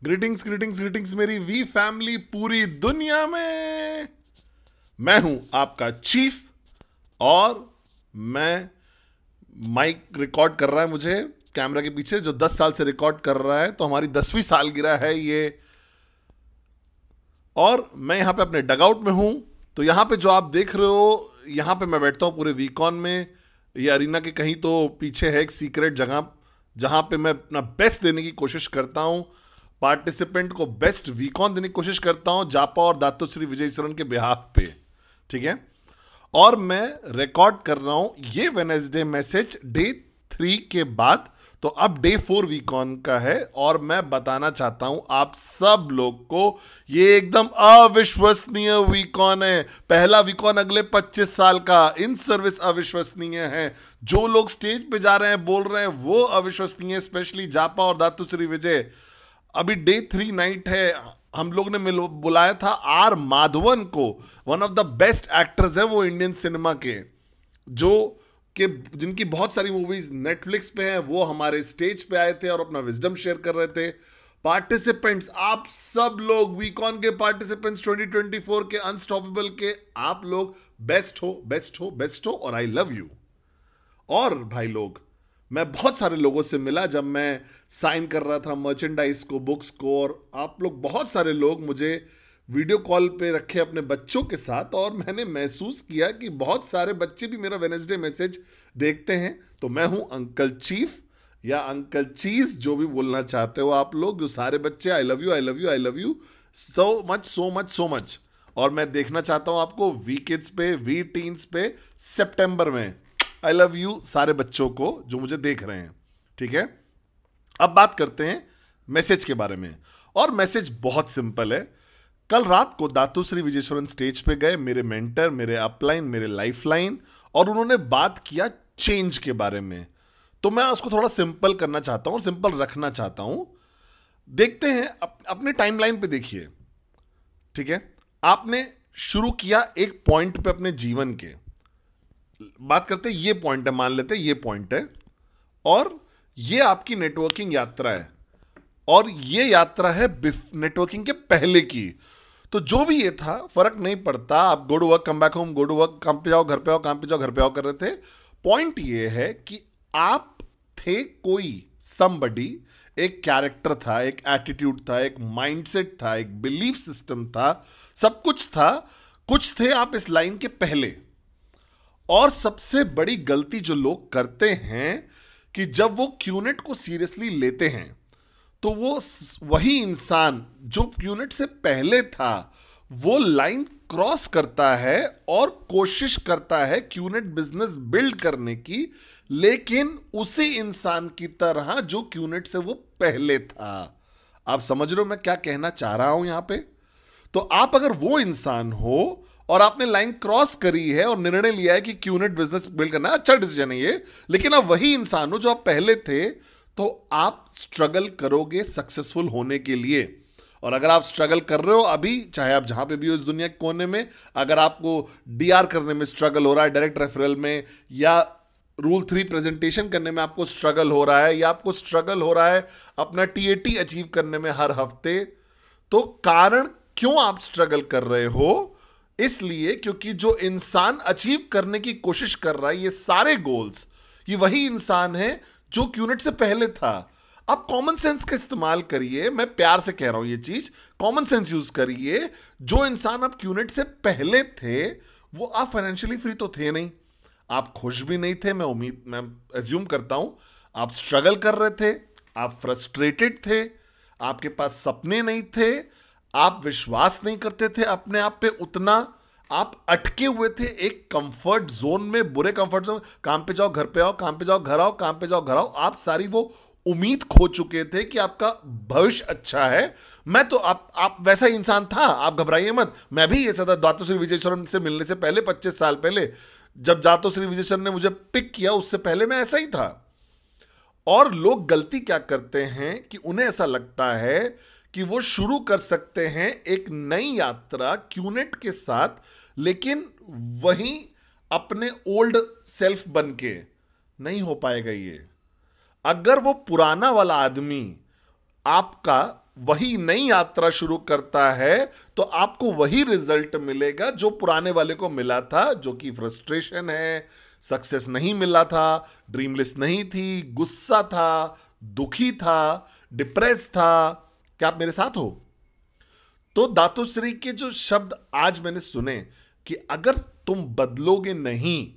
Greetings greetings greetings मेरी we family पूरी दुनिया में। मैं हूं आपका चीफ और मैं माइक रिकॉर्ड कर रहा है मुझे कैमरा के पीछे जो 10 साल से रिकॉर्ड कर रहा है, तो हमारी 10वीं सालगिरह है ये। और मैं यहां पे अपने डगआउट में हूं। तो यहां पे जो आप देख रहे हो, यहां पे मैं बैठता हूं पूरे वीकॉन में। ये अरीना के कहीं तो पीछे है एक सीक्रेट जगह जहां पे मैं अपना बेस्ट देने की कोशिश करता हूं, पार्टिसिपेंट को बेस्ट वीकॉन देने की कोशिश करता हूं जापा और दातोश्री विजयचरण के बिहाफ पे, ठीक है। और मैं रिकॉर्ड कर रहा हूं ये वेडनेसडे मैसेज डे 3 के बाद, तो अब डे 4 वीकॉन का है। और मैं बताना चाहता हूं आप सब लोग को ये एकदम अविश्वसनीय वीकॉन है। पहला वीकॉन अगले 25 साल का, इन सर्विस अविश्वसनीय है। जो लोग स्टेज पे जा रहे हैं बोल रहे हैं वो अविश्वसनीय, स्पेशली जापा और दातुश्री विजय। अभी डे 3 नाइट है, हम लोग ने बुलाया था आर माधवन को, one of the best actors है वो इंडियन सिनेमा के, जो कि जिनकी बहुत सारी मूवीज नेटफ्लिक्स पे हैं। वो हमारे स्टेज पे आए थे और अपना विजडम शेयर कर रहे थे। पार्टिसिपेंट्स, आप सब लोग वीकॉन के पार्टिसिपेंट्स 2024 के अनस्टॉपेबल के, आप लोग बेस्ट हो बेस्ट हो बेस्ट हो और आई लव यू। और भाई लोग, मैं बहुत सारे लोगों से मिला जब मैं साइन कर रहा था मर्चेंडाइज को, बुक्स को, और आप लोग बहुत सारे लोग मुझे वीडियो कॉल पे रखे अपने बच्चों के साथ, और मैंने महसूस किया कि बहुत सारे बच्चे भी मेरा वेडनेसडे मैसेज देखते हैं। तो मैं हूं अंकल चीफ या अंकल चीज, जो भी बोलना चाहते हो आप लोग। जो सारे बच्चे, I love you I love you I love you so much so much so much. और मैं देखना चाहता हूं आपको वी किड्स पे, वी टीन्स पे सितंबर में। आई लव यू सारे बच्चों को जो मुझे देख रहे हैं, ठीक है। अब बात करते हैं मैसेज के बारे में, और मैसेज बहुत सिंपल है। कल रात को दातुश्री विजयेश्वरन स्टेज पे गए, मेरे मेंटर, मेरे अपलाइन, मेरे लाइफलाइन, और उन्होंने बात किया चेंज के बारे में। तो मैं उसको थोड़ा सिंपल करना चाहता हूं और सिंपल रखना चाहता हूं। देखते हैं अपने टाइमलाइन पे देखिए, ठीक है। आपने शुरू किया एक पॉइंट पे अपने जीवन के, बात करते हैं ये पॉइंट है, मान लेते हैं ये पॉइंट है, और ये आपकी नेटवर्किंग यात्रा है, और ये यात्रा है नेटवर्किंग के पहले की। तो जो भी ये था फर्क नहीं पड़ता, आप go to work come back home, go to work, काम पे जाओ घर पे आओ, काम पे जाओ घर पे आओ कर रहे थे। पॉइंट ये है कि आप थे कोई समबडी, एक कैरेक्टर था, एक एटीट्यूड था, एक माइंडसेट था, एक बिलीफ सिस्टम था, सब कुछ था। कुछ थे आप इस लाइन के पहले। और सबसे बड़ी गलती जो लोग करते हैं कि जब वो क्यूनेट को सीरियसली लेते हैं, तो वो वही इंसान जो क्यूनेट से पहले था वो लाइन क्रॉस करता है और कोशिश करता है क्यूनेट बिजनेस बिल्ड करने की, लेकिन उसी इंसान की तरह जो क्यूनेट से वो पहले था। आप समझ रहे हो मैं क्या कहना चाह रहा हूं यहां पे? तो आप अगर वो इंसान हो और आपने लाइन क्रॉस करी है और निर्णय लिया है कि क्यूनेट बिजनेस बिल्ड करना, अच्छा डिसीजन है ये, लेकिन आप वही इंसान हो जो आप पहले थे, तो आप स्ट्रगल करोगे सक्सेसफुल होने के लिए। और अगर आप स्ट्रगल कर रहे हो अभी, चाहे आप जहां पे भी हो इस दुनिया के कोने में, अगर आपको डीआर करने में स्ट्रगल हो रहा है, डायरेक्ट रेफरल में, या रूल 3 प्रेजेंटेशन करने में आपको स्ट्रगल हो रहा है, या आपको स्ट्रगल हो रहा है अपना टीएटी अचीव करने में हर हफ्ते, तो कारण क्यों आप स्ट्रगल कर रहे हो? इसलिए क्योंकि जो इंसान अचीव करने की कोशिश कर रहा है ये सारे गोल्स, ये वही इंसान है जो क्यूनेट से पहले था। अब कॉमन सेंस का इस्तेमाल करिए, मैं प्यार से कह रहा हूं ये चीज, कॉमन सेंस यूज करिए। जो इंसान आप क्यूनेट से पहले थे वो आप फाइनेंशियली फ्री तो थे नहीं, आप खुश भी नहीं थे, मैं एज्यूम करता हूं आप स्ट्रगल कर रहे थे, आप फ्रस्ट्रेटेड थे, आपके पास सपने नहीं थे, आप विश्वास नहीं करते थे अपने आप पे उतना, आप अटके हुए थे एक कंफर्ट जोन में, बुरे कंफर्ट जोन। काम पे जाओ, घर पे आओ, काम पे जाओ, घर आओ, काम पे जाओ, घर आओ। आप सारी वो उम्मीद खो चुके थे कि आपका भविष्य अच्छा है। मैं तो आप वैसा ही इंसान था, आप घबराइए मत। मैं भी ये सदा दातोश्री विजयेश्वरन से मिलने से पहले 25 साल पहले, जब दातोश्री विजयेश्वरन ने मुझे पिक किया, उससे पहले मैं ऐसा ही था। और लोग गलती क्या करते हैं कि उन्हें ऐसा लगता है कि वो शुरू कर सकते हैं एक नई यात्रा क्यूनेट के साथ, लेकिन वहीं अपने ओल्ड सेल्फ बन के। नहीं हो पाएगा ये। अगर वो पुराना वाला आदमी आपका वही नई यात्रा शुरू करता है तो आपको वही रिजल्ट मिलेगा जो पुराने वाले को मिला था, जो कि फ्रस्ट्रेशन है, सक्सेस नहीं मिला था, ड्रीम लिस्ट नहीं थी, गुस्सा था, दुखी था, डिप्रेस था। क्या आप मेरे साथ हो? तो दातुश्री के जो शब्द आज मैंने सुने कि अगर तुम बदलोगे नहीं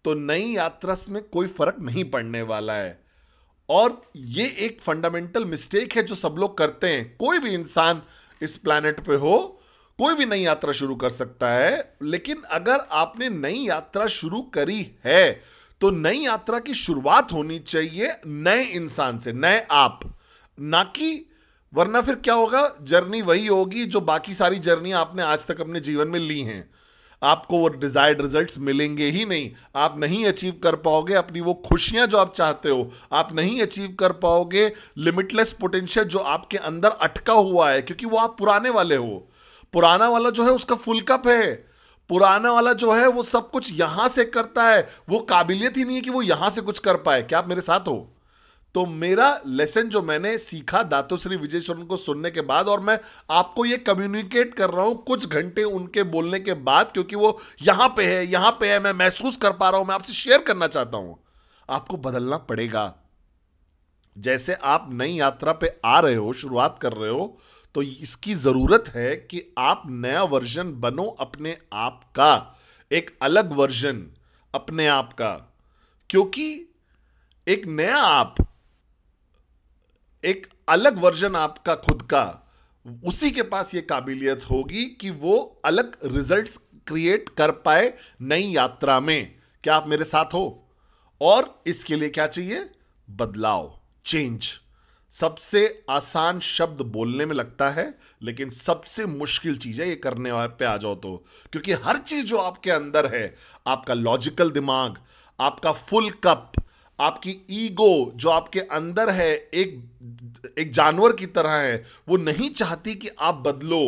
तो नई यात्रा में कोई फर्क नहीं पड़ने वाला है। और ये एक फंडामेंटल मिस्टेक है जो सब लोग करते हैं। कोई भी इंसान इस प्लैनेट पे हो, कोई भी नई यात्रा शुरू कर सकता है, लेकिन अगर आपने नई यात्रा शुरू करी है तो नई यात्रा की शुरुआत होनी चाहिए नए इंसान से, नए आप, ना कि वरना फिर क्या होगा, जर्नी वही होगी जो बाकी सारी जर्नी आपने आज तक अपने जीवन में ली हैं। आपको वो डिजायर्ड रिजल्ट्स मिलेंगे ही नहीं। आप नहीं अचीव कर पाओगे अपनी वो खुशियां जो आप चाहते हो। आप नहीं अचीव कर पाओगे लिमिटलेस पोटेंशियल जो आपके अंदर अटका हुआ है, क्योंकि वो आप पुराने वाले हो। पुराना वाला जो है उसका फुल कप है। पुराना वाला जो है वो सब कुछ यहां से करता है, वो काबिलियत ही नहीं है कि वो यहां से कुछ कर पाए। क्या आप मेरे साथ हो? तो मेरा लेसन जो मैंने सीखा दातोश्री विजयेश्वरन को सुनने के बाद, और मैं आपको ये कम्युनिकेट कर रहा हूं कुछ घंटे उनके बोलने के बाद, क्योंकि वो यहां पे है, यहां पे है, मैं महसूस कर पा रहा हूं, मैं आपसे शेयर करना चाहता हूं। आपको बदलना पड़ेगा। जैसे आप नई यात्रा पे आ रहे हो, शुरुआत कर रहे हो, तो इसकी जरूरत है कि आप नया वर्जन बनो अपने आप का, एक अलग वर्जन अपने आप का। क्योंकि एक नया आप, एक अलग वर्जन आपका खुद का, उसी के पास यह काबिलियत होगी कि वो अलग रिजल्ट्स क्रिएट कर पाए नई यात्रा में। क्या आप मेरे साथ हो? और इसके लिए क्या चाहिए? बदलाव, चेंज। सबसे आसान शब्द बोलने में लगता है, लेकिन सबसे मुश्किल चीज है ये करने पे आ जाओ तो। क्योंकि हर चीज जो आपके अंदर है, आपका लॉजिकल दिमाग, आपका फुल कप, आपकी ईगो जो आपके अंदर है, एक जानवर की तरह है, वो नहीं चाहती कि आप बदलो।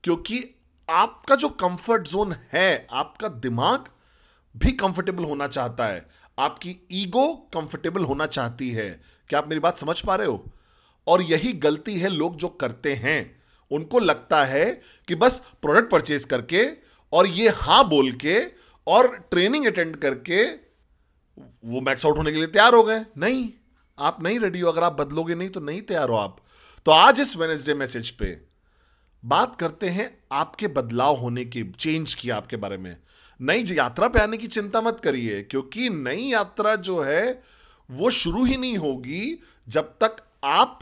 क्योंकि आपका जो कंफर्ट जोन है, आपका दिमाग भी कंफर्टेबल होना चाहता है, आपकी ईगो कंफर्टेबल होना चाहती है। क्या आप मेरी बात समझ पा रहे हो? और यही गलती है लोग जो करते हैं। उनको लगता है कि बस प्रोडक्ट परचेज करके और ये हां बोल के और ट्रेनिंग अटेंड करके वो मैक्स आउट होने के लिए तैयार हो गए। नहीं, आप नहीं रेडी हो। अगर आप बदलोगे नहीं तो नहीं तैयार हो आप। तो आज इस वेडनेसडे मैसेज पे बात करते हैं आपके बदलाव होने की, चेंज की आपके बारे में। नई यात्रा पे आने की चिंता मत करिए, क्योंकि नई यात्रा जो है वो शुरू ही नहीं होगी जब तक आप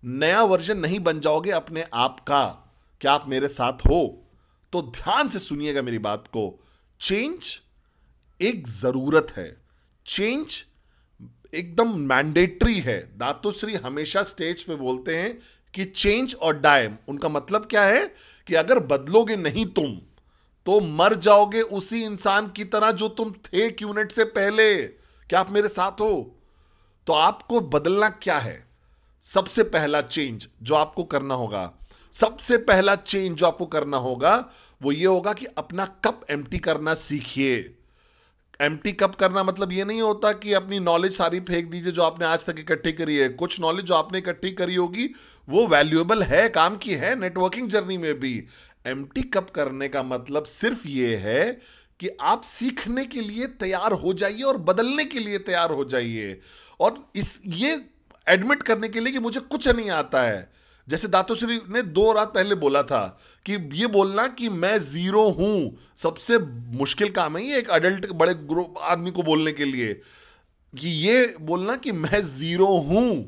नया वर्जन नहीं बन जाओगे अपने आप का। क्या आप मेरे साथ हो? तो ध्यान से सुनिएगा मेरी बात को। चेंज एक जरूरत है, चेंज एकदम मैंडेटरी है। दातुश्री हमेशा स्टेज पे बोलते हैं कि चेंज और डाई। उनका मतलब क्या है कि अगर बदलोगे नहीं तुम तो मर जाओगे उसी इंसान की तरह जो तुम थे क्यूनेट से पहले। क्या आप मेरे साथ हो? तो आपको बदलना क्या है? सबसे पहला चेंज जो आपको करना होगा, सबसे पहला चेंज जो आपको करना होगा वो ये होगा कि अपना कप एम्प्टी करना सीखिए। एम्प्टी कप करना मतलब ये नहीं होता कि अपनी नॉलेज सारी फेंक दीजिए जो आपने आज तक इकट्ठी करी है। कुछ नॉलेज जो आपने इकट्ठी करी होगी वो वैल्यूएबल है, काम की है नेटवर्किंग जर्नी में भी। एम्प्टी कप करने का मतलब सिर्फ ये है कि आप सीखने के लिए तैयार हो जाइए और बदलने के लिए तैयार हो जाइए, और ये एडमिट करने के लिए कि मुझे कुछ नहीं आता है। जैसे दातुश्री ने 2 रात पहले बोला था कि ये बोलना कि मैं जीरो हूं सबसे मुश्किल काम है ये एक अडल्ट बड़े आदमी को बोलने के लिए, कि ये बोलना कि मैं जीरो हूं।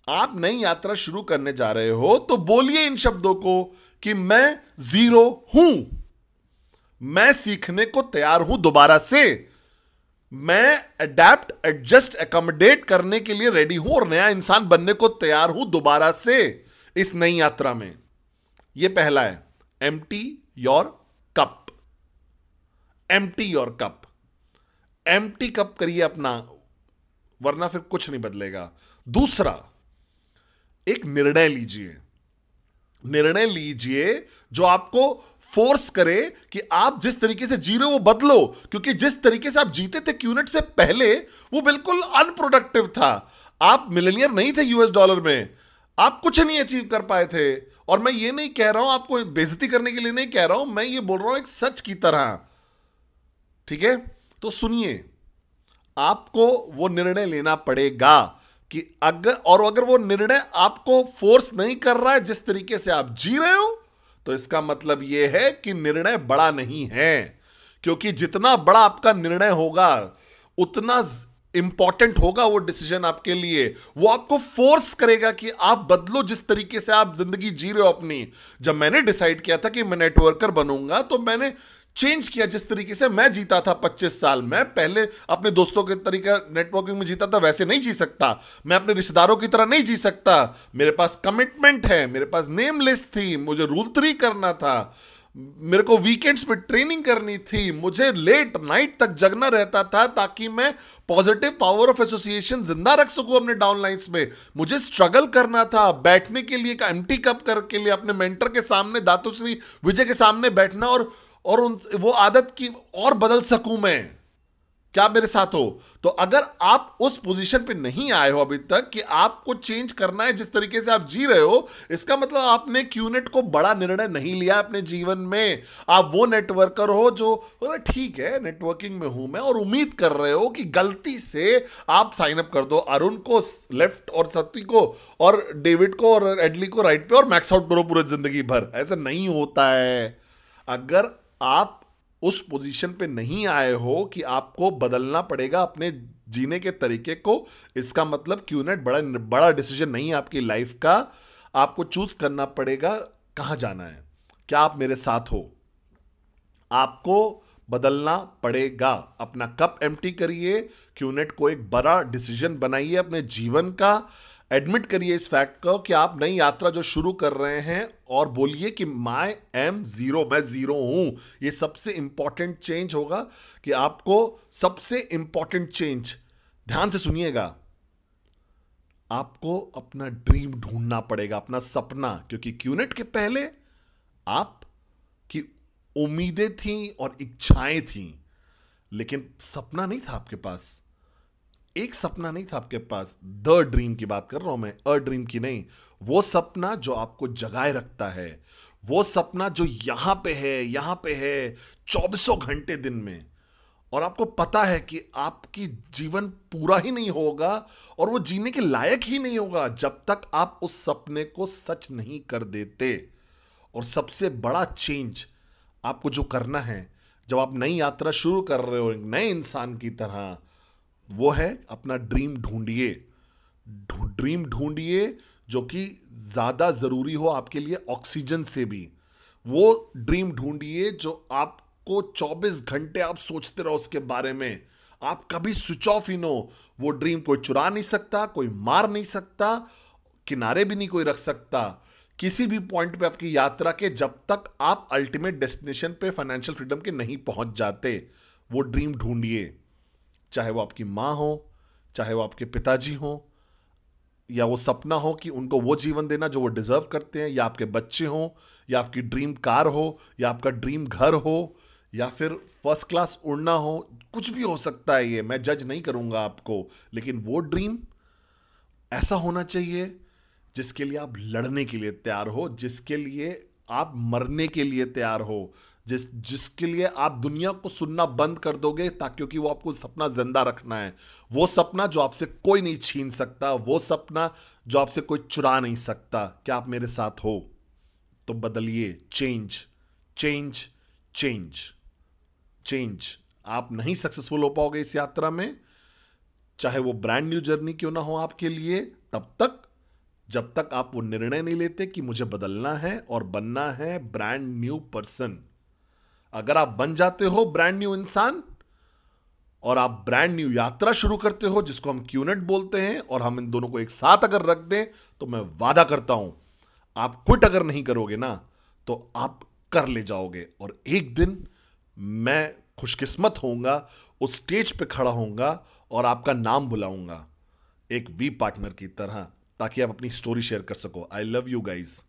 आप नई यात्रा शुरू करने जा रहे हो तो बोलिए इन शब्दों को कि मैं जीरो हूं। मैं सीखने को तैयार हूं दोबारा से। मैं अडेप्ट, एडजस्ट, एकोमोडेट करने के लिए रेडी हूं और नया इंसान बनने को तैयार हूं दोबारा से इस नई यात्रा में। यह पहला है, empty your cup. Empty your cup, empty cup करिए अपना, वरना फिर कुछ नहीं बदलेगा। दूसरा, एक निर्णय लीजिए। निर्णय लीजिए जो आपको फोर्स करे कि आप जिस तरीके से जी रहे हो वो बदलो, क्योंकि जिस तरीके से आप जीते थे क्यूनेट से पहले वो बिल्कुल अनप्रोडक्टिव था। आप मिलियनियर नहीं थे यूएस डॉलर में, आप कुछ नहीं अचीव कर पाए थे। और मैं ये नहीं कह रहा हूं, आपको बेइज्जती करने के लिए नहीं कह रहा हूं, मैं ये बोल रहा हूं एक सच की तरह। ठीक है, तो सुनिए, आपको वो निर्णय लेना पड़ेगा कि अगर वो निर्णय आपको फोर्स नहीं कर रहा है जिस तरीके से आप जी रहे हो, तो इसका मतलब यह है कि निर्णय बड़ा नहीं है। क्योंकि जितना बड़ा आपका निर्णय होगा उतना इंपॉर्टेंट होगा वो डिसीजन आपके लिए। वो आपको फोर्स करेगा कि आप बदलो जिस तरीके से आप जिंदगी जी रहे हो अपनी। जब मैंने डिसाइड किया था कि मैं नेटवर्कर बनूंगा, तो मैंने चेंज किया जिस तरीके से मैं जीता था 25 साल। मैं पहले अपने दोस्तों के तरीका नेटवर्किंग में जीता था, वैसे नहीं जी सकता। मैं अपने रिश्तेदारों की तरह नहीं जी सकता। मेरे पास कमिटमेंट है, मेरे पास नेम लिस्ट थी, मुझे रूल 3 करना था, मेरे को वीकेंड्स पे ट्रेनिंग करनी थी, मुझे लेट नाइट तक जगना रहता था ताकि मैं पॉजिटिव पावर ऑफ एसोसिएशन जिंदा रख सकूं अपने डाउनलाइंस में। मुझे स्ट्रगल करना था, बैठने के लिए एम्प्टी कप करके लिए अपने मेंटर के सामने, दातुश्री विजय के सामने बैठना और वो आदत की और बदल सकूं मैं। क्या आप मेरे साथ हो? तो अगर आप उस पोजीशन पे नहीं आए हो अभी तक कि आपको चेंज करना है जिस तरीके से आप जी रहे हो, इसका मतलब आपने क्यूनेट को बड़ा निर्णय नहीं लिया अपने जीवन में। आप वो नेटवर्कर हो जो ठीक है नेटवर्किंग में हूं मैं, और उम्मीद कर रहे हो कि गलती से आप साइन अप कर दो अरुण को लेफ्ट और सत्ती को और डेविड को और एडली को राइट पे और मैक्स आउट करो पूरे जिंदगी भर। ऐसा नहीं होता है। अगर आप उस पोजीशन पे नहीं आए हो कि आपको बदलना पड़ेगा अपने जीने के तरीके को, इसका मतलब क्यूनेट बड़ा डिसीजन नहीं है आपकी लाइफ का। आपको चूज करना पड़ेगा कहां जाना है। क्या आप मेरे साथ हो? आपको बदलना पड़ेगा। अपना कप एम्प्टी करिए, क्यूनेट को एक बड़ा डिसीजन बनाइए अपने जीवन का। एडमिट करिए इस फैक्ट को कि आप नई यात्रा जो शुरू कर रहे हैं, और बोलिए कि माई एम जीरो, मैं जीरो हूं। ये सबसे इंपॉर्टेंट चेंज होगा कि आपको सबसे इंपॉर्टेंट चेंज, ध्यान से सुनिएगा, आपको अपना ड्रीम ढूंढना पड़ेगा, अपना सपना। क्योंकि क्यूनेट के पहले आपकी उम्मीदें थी और इच्छाएं थी, लेकिन सपना नहीं था आपके पास। एक सपना नहीं था आपके पास। द ड्रीम की बात कर रहा हूं मैं, अ ड्रीम की नहीं। वो सपना जो आपको जगाए रखता है, वो सपना जो यहां पे है 24 घंटे दिन में, और आपको पता है कि आपकी जीवन पूरा ही नहीं होगा और वो जीने के लायक ही नहीं होगा जब तक आप उस सपने को सच नहीं कर देते। और सबसे बड़ा चेंज आपको जो करना है जब आप नई यात्रा शुरू कर रहे हो एक नए इंसान की तरह, वो है अपना ड्रीम ढूंढिए। ड्रीम ढूंढिए जो कि ज्यादा जरूरी हो आपके लिए ऑक्सीजन से भी। वो ड्रीम ढूंढिए जो आपको 24 घंटे आप सोचते रहो उसके बारे में, आप कभी स्विच ऑफ ही नो। वो ड्रीम कोई चुरा नहीं सकता, कोई मार नहीं सकता, किनारे भी नहीं कोई रख सकता किसी भी पॉइंट पे आपकी यात्रा के, जब तक आप अल्टीमेट डेस्टिनेशन पे फाइनेंशियल फ्रीडम के नहीं पहुंच जाते। वो ड्रीम ढूंढिए, चाहे वो आपकी मां हो, चाहे वो आपके पिताजी हो, या वो सपना हो कि उनको वो जीवन देना जो वो डिजर्व करते हैं, या आपके बच्चे हो, या आपकी ड्रीम कार हो, या आपका ड्रीम घर हो, या फिर फर्स्ट क्लास उड़ना हो। कुछ भी हो सकता है, ये मैं जज नहीं करूंगा आपको, लेकिन वो ड्रीम ऐसा होना चाहिए जिसके लिए आप लड़ने के लिए तैयार हो, जिसके लिए आप मरने के लिए तैयार हो, जिसके लिए आप दुनिया को सुनना बंद कर दोगे ताकि, क्योंकि वो आपको सपना जिंदा रखना है। वो सपना जो आपसे कोई नहीं छीन सकता, वो सपना जो आपसे कोई चुरा नहीं सकता। क्या आप मेरे साथ हो? तो बदलिए। Change change change change. आप नहीं सक्सेसफुल हो पाओगे इस यात्रा में, चाहे वो ब्रांड न्यू जर्नी क्यों ना हो आपके लिए, तब तक जब तक आप वो निर्णय नहीं लेते कि मुझे बदलना है और बनना है ब्रांड न्यू पर्सन। अगर आप बन जाते हो ब्रांड न्यू इंसान और आप ब्रांड न्यू यात्रा शुरू करते हो जिसको हम क्यूनेट बोलते हैं, और हम इन दोनों को एक साथ अगर रख दें, तो मैं वादा करता हूं आप क्विट अगर नहीं करोगे ना तो आप कर ले जाओगे। और एक दिन मैं खुशकिस्मत होऊंगा, उस स्टेज पे खड़ा होऊंगा और आपका नाम बुलाऊंगा एक वी पार्टनर की तरह, ताकि आप अपनी स्टोरी शेयर कर सको। I love you guys.